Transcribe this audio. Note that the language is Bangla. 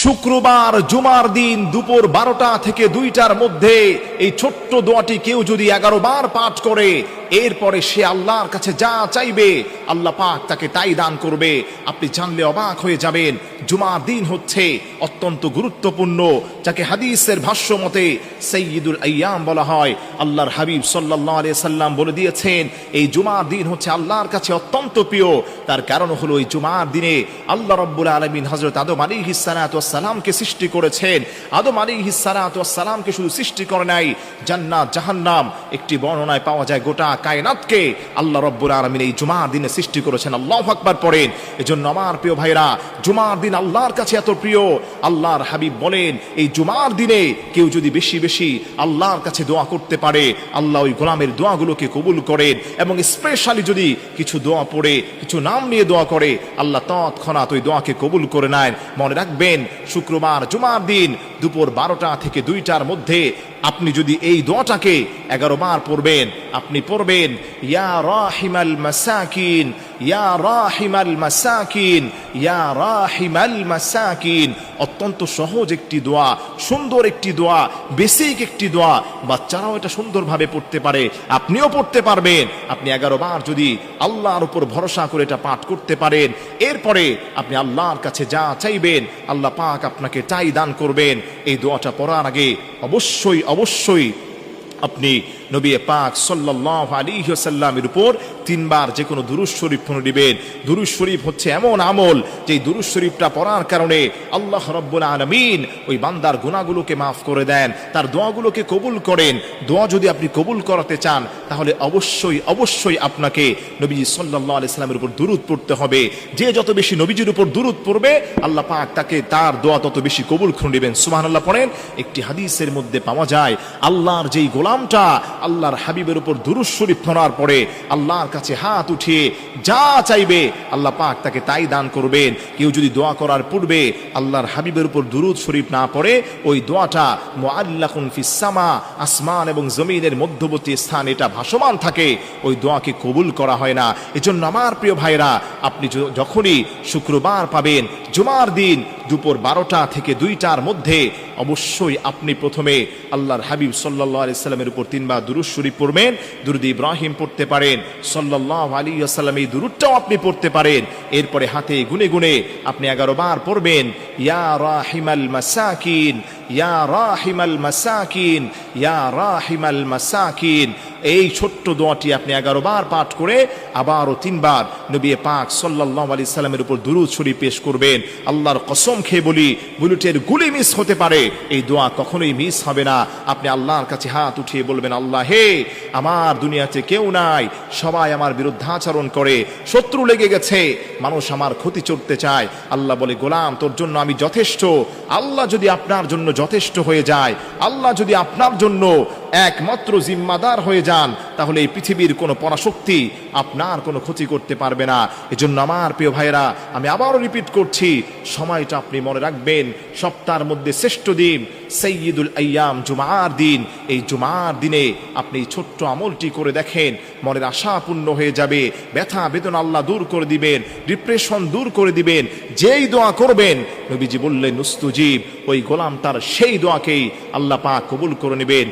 শুক্রবার জুমার দিন দুপুর 12টা থেকে 2টার মধ্যে এই ছোট্ট দোয়াটি কেউ যদি 11 বার পাঠ করে, এরপরে সে আল্লাহর কাছে যা চাইবে আল্লাহ পাক তাকে তাই দান করবে। আপনি জানলে অবাক হয়ে যাবেন। জুমার দিন হচ্ছে অত্যন্ত গুরুত্বপূর্ণ, যাকে হাদিসের ভাষ্য মতে সাইয়্যিদুল আইয়াম বলা হয়। আল্লাহর হাবিব সাল্লাল্লাহু আলাইহি সাল্লাম বলে দিয়েছেন, এই জুমার দিন হচ্ছে আল্লাহর কাছে অত্যন্ত প্রিয়। তার কারণ হলো এই জুমার দিনে আল্লাহ রাব্বুল আলামিন হযরত আদম আলাইহিস সালাতু ওয়াস সালামকে সৃষ্টি করেছেন। আদম আলাইহিস সালাতু ওয়াস সালামকে শুধু সৃষ্টি করে নাই, জান্নাত জাহান্নাম, একটি বর্ণনায় পাওয়া যায় গোটা কায়নাতকে আল্লাহ রাব্বুল আলামিন এই জুমার দিনে সৃষ্টি করেছেন। আল্লাহু আকবার পড়েন। এজন্য আমার প্রিয় ভাইরা, জুমার দিন আল্লাহর কাছে এত প্রিয়। আল্লাহর হাবিব বলেন, এই জুমার দিনে কেউ যদি বেশি বেশি আল্লাহর কাছে দোয়া করতে পারে, আল্লাহ ওই গোলামের দোয়াগুলোকে কবুল করেন। এবং স্পেশালি যদি কিছু দোয়া পড়ে, কিছু নাম নিয়ে দোয়া করে, আল্লাহ তৎক্ষণাৎ ওই দোয়াকে কবুল করে নেন। মনে রাখবেন, শুক্রবার জুমার দিন দুপুর 12টা থেকে 2টার মধ্যে আপনি যদি এই দোয়াটাকে 11 বার পড়বেন, আপনি পড়বেন ইয়া রাহিমাল মাসাকিন, ইয়া রাহিমাল মাসাকিন, ইয়া রাহিমাল মাসাকিন। অত্যন্ত সহজ একটি দোয়া, সুন্দর একটি দোয়া, বেসিক একটি দোয়া। বাচ্চারাও এটা সুন্দরভাবে পড়তে পারে, আপনিও পড়তে পারবেন। আপনি 11 বার যদি আল্লাহর উপর ভরসা করে এটা পাঠ করতে পারেন, এরপরে আপনি আল্লাহর কাছে যা চাইবেন আল্লাহ পাক আপনাকে তাই দান করবেন। এই দোয়াটা পড়ার আগে অবশ্যই অবশ্যই আপনি নবী পাক সাল্লাল্লাহু আলাইহি ওয়াসাল্লামের উপর 3 বার যে কোনো দুরূদ শরীফ পড়িবেন। দুরূদ শরীফ হচ্ছে এমন আমল, যে দুরূদ শরীফটা পড়ার কারণে আল্লাহ রাব্বুল আলামিন ওই বান্দার গুনাহগুলোকে মাফ করে দেন, তার দোয়াগুলোকে কবুল করেন। দোয়া যদি আপনি কবুল করাতে চান, তাহলে অবশ্যই অবশ্যই আপনাকে নবী সাল্লাল্লাহু আলাইহি ওয়াসাল্লামের উপর দুরূদ পড়তে হবে। যে যত বেশি নবীজির উপর দুরূদ পড়বে, আল্লাহ পাক তাকে তার দোয়া তত বেশি কবুল করে নেবেন। সুবহানাল্লাহ পড়েন। একটি হাদিসের মধ্যে পাওয়া যায়, আল্লাহর যেই গোলামটা আল্লাহর হাবিবের উপর দুরূদ শরীফ পড়ার পরে আল্লাহর কাছে হাত উঠিয়ে যা চাইবে আল্লাহ পাক তাকে তাই দান করবেন। কেউ যদি দোয়া করার পূর্বে আল্লাহর হাবিবের উপর দুরূদ শরীফ না পড়ে, ওই দোয়াটা মুআল্লাকুন ফিস সামা, আসমান এবং জমিনের মধ্যবর্তী স্থান এটা ভাসমান থাকে, ওই দোয়াকে কবুল করা হয় না। এজন্য আমার প্রিয় ভাইরা, আপনি যখনই শুক্রবার পাবেন জুমার দিন দুপুর 12টা থেকে 2টার মধ্যে, অবশ্যই আপনি প্রথমে আল্লাহর হাবিব সাল্লাল্লাহু আলাইহি সাল্লামের উপর 3 বার দুরূদ শরীফ পড়বেন। দুরূদ ইব্রাহিম পড়তে পারেন, সাল্লাল্লাহু আলাইহি ওয়াসাল্লাম এই দুরূদটাও আপনি পড়তে পারেন। এরপরে হাতে গুনে গুনে আপনি 11 বার পড়বেন ইয়া রাহিমাল মাসাকিন, ইয়া রাহিমাল মাসাকিন, ইয়া রাহিমাল মাসাকিন। এই ছোট্ট দোয়াটি আপনি 11 বার পাঠ করে আবারও 3 বার নবী পাক সাল্লাল্লাহু আলাইহি সাল্লামের উপর দুরূদ শরীফ পেশ করবেন। আল্লাহর কসম খেয়ে বলি, বুলেটের গুলি মিস হতে পারে, এই দোয়া কখনোই মিস হবে না। আপনি আল্লাহর কাছে হাত উঠিয়ে বলবেন, আল্লাহ হে, আমার দুনিয়াতে কেউ নাই, সবাই আমার বিরুদ্ধাচরণ করে, শত্রু লেগে গেছে, মানুষ আমার ক্ষতি করতে চায়। আল্লাহ বলে, গোলাম তোর জন্য আমি যথেষ্ট। আল্লাহ যদি আপনার জন্য যথেষ্ট হয়ে যায়, আল্লাহ যদি আপনার জন্য একমাত্র জিম্মাদার হয়ে যান, তাহলে এই পৃথিবীর কোনো পরাশক্তি আপনার কোনো ক্ষতি করতে পারবে না। এজন্য আমার প্রিয় ভাইরা, আমি আবারও রিপিট করছি, সময়টা আপনি মনে রাখবেন, সপ্তাহের মধ্যে শ্রেষ্ঠ দিন সাইয়্যিদুল আইয়াম, জুমার দিন। এই জুমার দিনে আপনি এই ছোট্ট আমলটি করে দেখেন, মনের আশা পূর্ণ হয়ে যাবে, ব্যথা বেদনা আল্লাহ দূর করে দিবেন, ডিপ্রেশন দূর করে দিবেন। যেই দোয়া করবেন, নবীজি বললেন উস্তুজিব, ওই গোলামটার সেই দোয়াকেই আল্লাহ পাক কবুল করে নেবেন।